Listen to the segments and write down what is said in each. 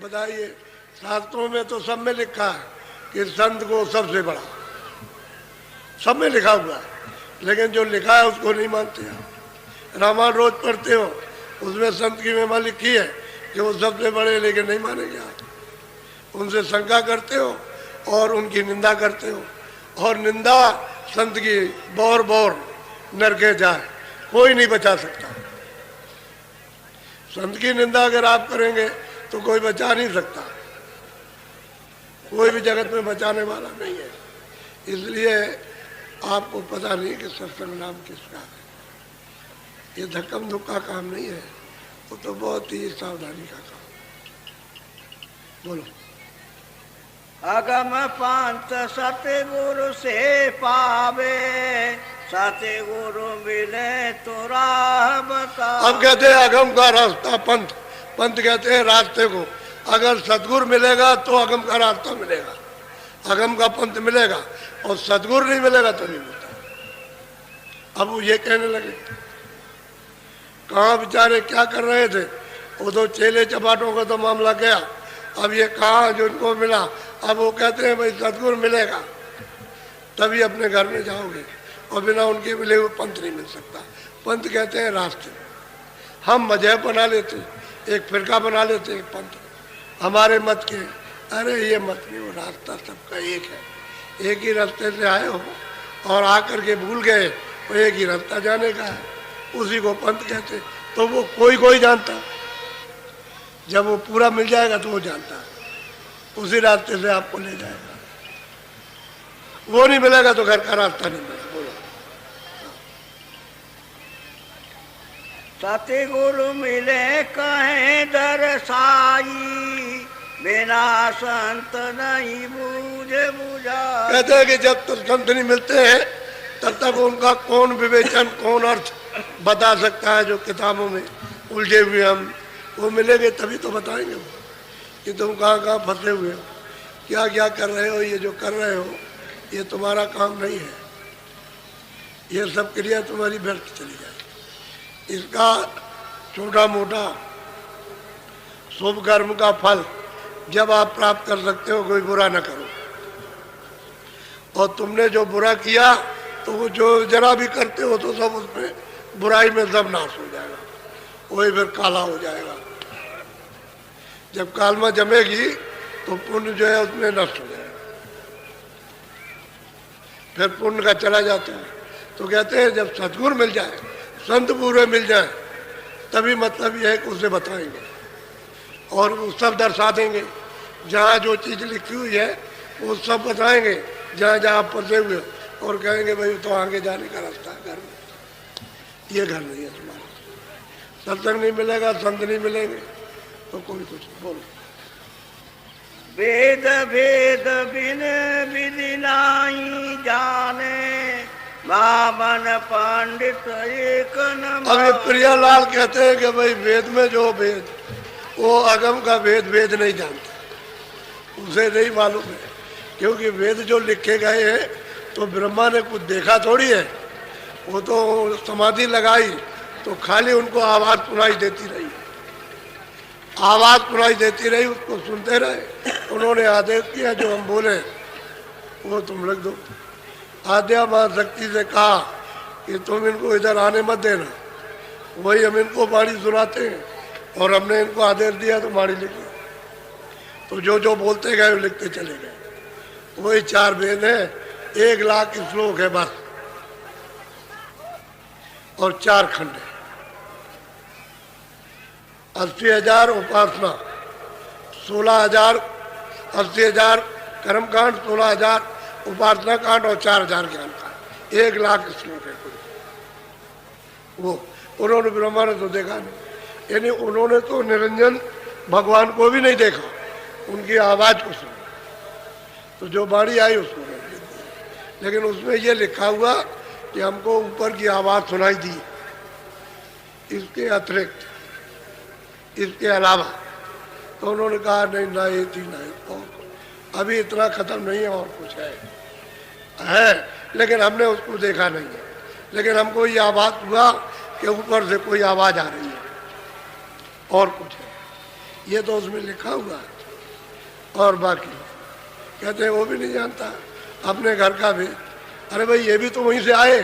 बताइए, शास्त्रों में तो सब में लिखा है कि संत को सबसे बड़ा, सब में लिखा हुआ है, लेकिन जो लिखा है उसको नहीं मानते आप। रामायण रोज पढ़ते हो, उसमें संत की महिमा लिखी है कि वो सबसे बड़े, लेकिन नहीं मानेंगे आप। उनसे शंका करते हो और उनकी निंदा करते हो, और निंदा संत की बौर बौर नरके जाए, कोई नहीं बचा सकता। संत की निंदा अगर आप करेंगे तो कोई बचा नहीं सकता, कोई भी जगत में बचाने वाला नहीं है। इसलिए आपको पता नहीं कि सत्संग नाम किसका है। ये धक्कम धुक्का काम नहीं है, वो तो बहुत ही सावधानी का काम। बोलो। अगम पंथ सतगुरु से पावे, सतगुरु मिले तो राह बता। अब कहते हैं अगम का रास्ता पंथ, पंथ कहते हैं रास्ते को। अगर सतगुरु मिलेगा तो अगम का रास्ता मिलेगा, अगम का पंथ मिलेगा, और सतगुरु नहीं मिलेगा तो नहीं मिलता। अब वो ये कहने लगे, कहाँ बेचारे क्या कर रहे थे, वो तो चेले चपाटों का तो मामला गया। अब ये कहाँ जो उनको मिला, अब वो कहते हैं भाई सतगुरु मिलेगा तभी अपने घर में जाओगे, और बिना उनके मिले हुए पंथ नहीं मिल सकता। पंथ कहते हैं रास्ते। हम मजहब बना लेते, एक फिरका बना लेते, एक पंथ हमारे मत के। अरे ये मत नहीं, वो रास्ता सबका एक है। एक ही रास्ते से आए हो और आकर के भूल गए, वो एक ही रास्ता जाने का है, उसी को पंथ कहते। तो वो कोई कोई जानता, जब वो पूरा मिल जाएगा तो वो जानता है, उसी रास्ते से आपको ले जाएगा। वो नहीं मिलेगा तो घर का रास्ता नहीं मिलेगा। बोलो। सतगुरु मिले कहे दरसाई, बिना संत नहीं बूझे बुझा। कहते हैं कि जब तक संत नहीं मिलते हैं तब तक उनका कौन विवेचन, कौन अर्थ बता सकता है। जो किताबों में उलझे हुए हम, वो मिलेंगे तभी तो बताएंगे वो कि तुम कहाँ कहाँ फंसे हुए हो, क्या क्या कर रहे हो। ये जो कर रहे हो ये तुम्हारा काम नहीं है, ये सब क्रिया तुम्हारी व्यर्थ चली जाए। इसका छोटा मोटा शुभ कर्म का फल जब आप प्राप्त कर सकते हो, कोई बुरा न करो। और तुमने जो बुरा किया तो वो जो जरा भी करते हो तो सब उसमें बुराई में सब नाश हो जाएगा, वही फिर काला हो जाएगा। जब कालमा जमेगी तो पुण्य जो है उसमें नष्ट हो जाएगा, फिर पुण्य का चला जाता है। तो कहते हैं जब सतगुरु मिल जाए, संत पूरे मिल जाए, तभी मतलब यह है कि उसे बताएंगे और वो सब दर्शा देंगे। जहाँ जो चीज़ लिखी हुई है वो सब बताएंगे, जहाँ जहाँ फंसे हुए, और कहेंगे भाई तो आगे जाने का रास्ता है, घर में ये घर नहीं है तुम्हारा। सत्संग नहीं मिलेगा, संत नहीं मिलेंगे तो कोई कुछ नहीं। बोलो। वेद भेद बिन विधि नाई जाने, बामन पंडित एक न। अब ये प्रियालाल कहते हैं कि भाई वेद में जो भेद, वो अगम का भेद वेद नहीं जानता, उसे नहीं मालूम है। क्योंकि वेद जो लिखे गए हैं तो ब्रह्मा ने कुछ देखा थोड़ी है, वो तो समाधि लगाई तो खाली उनको आवाज़ सुनाई देती रही, आवाज़ सुनाई देती रही, उसको सुनते रहे। उन्होंने आदेश किया जो हम बोले वो तुम लिख दो। आद्या माँ शक्ति से कहा कि तुम इनको इधर आने मत देना, वही हम इनको बाणी सुनाते हैं, और हमने इनको आदेश दिया तो बाणी लिखी। तो जो जो बोलते गए लिखते चले गए। वही 4 वेद है, 1 लाख श्लोक है बस, और 4 खंड है। 80,000 उपासना, 16,000, 80,000 कर्मकांड, 16,000 उपासना कांड और 4,000 ज्ञान कांड। 1 लाख श्लोक है कुल। वो उन्होंने ब्रह्मा ने तो देखा नहीं, यानी उन्होंने तो निरंजन भगवान को भी नहीं देखा, उनकी आवाज़ को सुना। तो जो बाणी आई उसको लिख दिया, लेकिन उसमें ये लिखा हुआ कि हमको ऊपर की आवाज़ सुनाई दी, इसके अतिरिक्त, इसके अलावा। तो उन्होंने कहा नहीं, ना ये थी ना और अभी इतना ख़त्म नहीं है, और कुछ है, लेकिन हमने उसको देखा नहीं है। लेकिन हमको ये आवाज़ हुआ कि ऊपर से कोई आवाज़ आ रही है, और कुछ है। ये तो उसमें लिखा हुआ है। और बाकी कहते हैं वो भी नहीं जानता अपने घर का भी। अरे भाई ये भी तो वहीं से आए,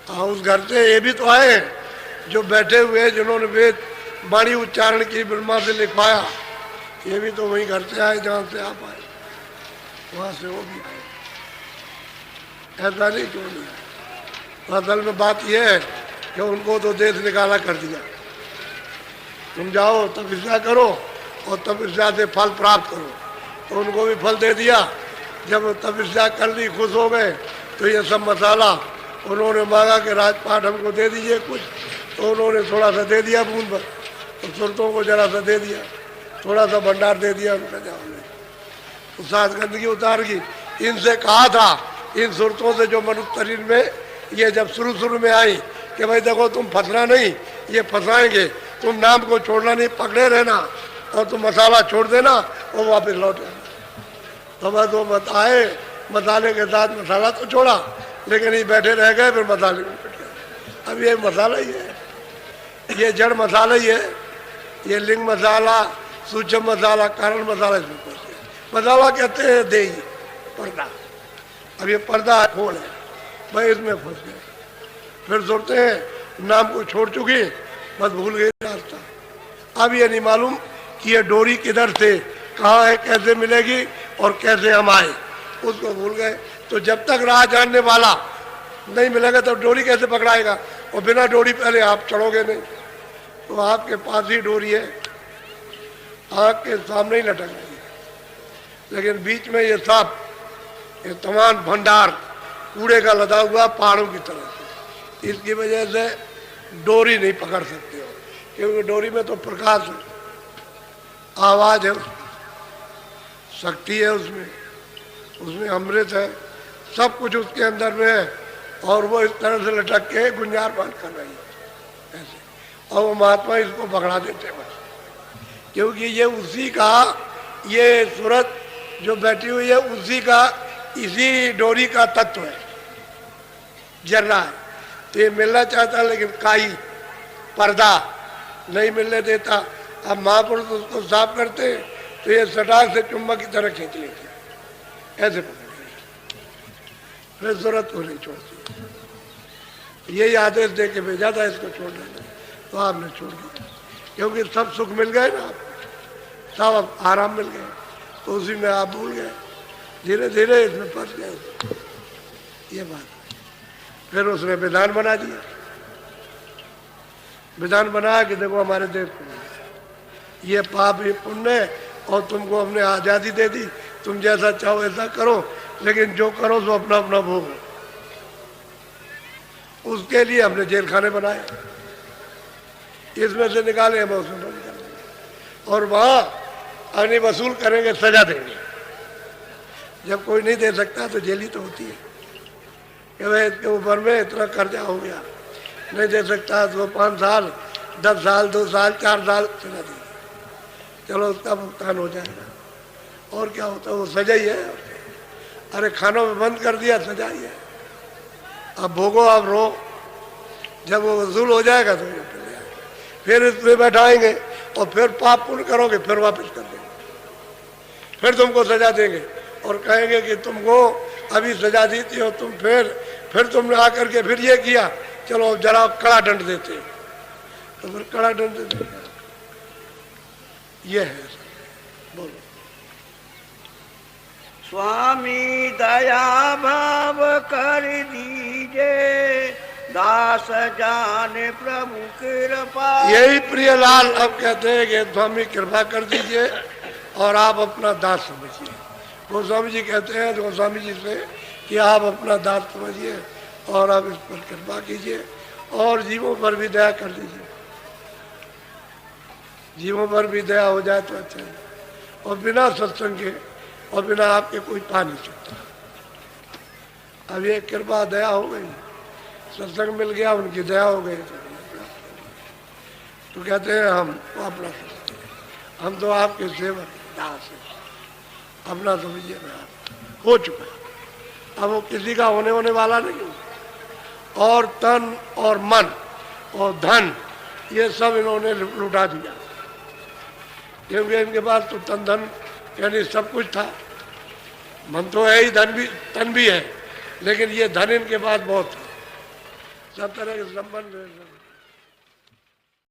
उस घर से ये भी तो आए जो बैठे हुए, जिन्होंने वेद वाणी उच्चारण की, ब्रह्मा से लिखवाया, ये भी तो वहीं घर से आए जहाँ से आप आए, वहाँ से वो भी आए। ऐसा नहीं क्यों नहीं आए? असल में बात यह है कि उनको तो देश निकाला कर दिया। तुम जाओ तपस्या करो और तपस्या से फल प्राप्त करो, तो उनको भी फल दे दिया। जब तपस्या कर ली, खुश हो गए, तो ये सब मसाला उन्होंने मांगा कि राजपाट हमको दे दीजिए कुछ, तो उन्होंने थोड़ा सा दे दिया बूंद भर, तो सुरतों को जरा सा दे दिया, थोड़ा सा भंडार दे दिया, उनका जाओ तो सांस गंदगी उतार गई। इनसे कहा था, इन सुरतों से जो मनुष्य शरीर में ये जब शुरू में आई कि भाई देखो तुम फंसना नहीं, ये फंसाएंगे, तुम नाम को छोड़ना नहीं, पकड़े रहना और तुम मसाला छोड़ देना और वापस लौट आना। तो बस वो मत आए, मसाले के साथ मसाला तो छोड़ा, लेकिन ये बैठे रह गए, फिर मसाले में बैठ गए। अब ये मसाला ही है, ये जड़ मसाला ही है, ये लिंग मसाला, सूक्ष्म मसाला, कारण मसाला, इसमें फंस गया। मसाला कहते हैं देही, पर्दा। अब ये पर्दा खोल है भाई, इसमें फंस गए। फिर सोचते हैं नाम को छोड़ चुकी, बस भूल गए रास्ता। अब ये नहीं मालूम कि ये डोरी किधर से कहाँ है, कैसे मिलेगी और कैसे हम आए, उसको भूल गए। तो जब तक राह जानने वाला नहीं मिलेगा तब डोरी कैसे पकड़ाएगा, और बिना डोरी पहले आप चढ़ोगे नहीं। तो आपके पास ही डोरी है, आँख के सामने ही लटक रही है, लेकिन बीच में ये सब ये तमाम भंडार कूड़े का लदा हुआ पहाड़ों की तरह से। इसकी वजह से डोरी नहीं पकड़ सकते हो, क्योंकि डोरी में तो प्रकाश है, आवाज है, शक्ति है, उसमें अमृत है, सब कुछ उसके अंदर में है। और वो इस तरह से लटक के गुंजारमान कर रही है ऐसे, और वो महात्मा इसको पकड़ा देते बस, क्योंकि ये उसी का, ये सूरत जो बैठी हुई है उसी का, इसी डोरी का तत्व है, जल रहा है। तो ये मिलना चाहता लेकिन काई पर्दा नहीं मिलने देता। अब महापुरुष उसको साफ करते तो ये सटाक से चुम्बक की तरह खींच लेते, ऐसे पकड़ लेते, फिर जरूरत को नहीं छोड़ती। यही आदेश दे के भेजा था इसको छोड़ देना, तो आपने छोड़ दिया, क्योंकि सब सुख मिल गए ना आपको, सब आराम मिल गए, तो उसी में आप भूल गए, धीरे धीरे इसमें फंस गए। ये बात, फिर उसने विधान बना दिया, विधान बनाया कि देखो हमारे देश को ये पाप ये पुण्य, और तुमको हमने आज़ादी दे दी, तुम जैसा चाहो ऐसा करो, लेकिन जो करो सो अपना अपना भोगो। उसके लिए हमने जेल खाने बनाए, इसमें से निकाले हम उसमें बंद कर देंगे, और वहाँ अग्नि वसूल करेंगे, सजा देंगे। जब कोई नहीं दे सकता तो जेल ही तो होती है कि भाई इसके ऊपर में इतना कर्जा हो गया, नहीं दे सकता तो 5 साल, 10 साल, 2 साल, 4 साल सजा देंगे, चलो उसका भुगतान हो जाएगा। और क्या होता है, वो सजा ही है। अरे खानों में बंद कर दिया, सजा ही है। अब भोगो, अब रो, जब वो वसूल हो जाएगा तो ये फिर इसमें बैठाएंगे, और फिर पाप पुण्य करोगे, फिर वापस कर देंगे, फिर तुमको सजा देंगे, और कहेंगे कि तुमको अभी सजा दी थी और तुम फिर तुमने आकर के फिर ये किया, चलो जरा कड़ा दंड देते, तो फिर कड़ा दंड देते। ये है, बोलो। स्वामी दया भाव कर दीजे, दास जाने प्रभु कृपा। यही प्रियलाल अब कहते हैं कि स्वामी कृपा कर दीजिए और आप अपना दास समझिए। गोस्वामी जी कहते हैं गोस्वामी जी से कि आप अपना दास समझिए और आप इस पर कृपा कीजिए और जीवों पर भी दया कर दीजिए। जीवों पर भी दया हो जाए तो अच्छा है, और बिना सत्संग के और बिना आपके कोई पा नहीं सकता। अब ये कृपा दया हो गई, सत्संग मिल गया, उनकी दया हो गई, तो कहते हैं हम तो आपके सेवक दास हैं, अपना समझिए ना, आप हो चुका है, अब वो किसी का होने वाला नहीं। और तन और मन और धन ये सब इन्होंने लुटा दिया, क्योंकि इनके पास तो तन धन यानी सब कुछ था। मन तो है ही, धन भी, तन भी है, लेकिन ये धन इनके पास बहुत था, सब तरह के संबंध।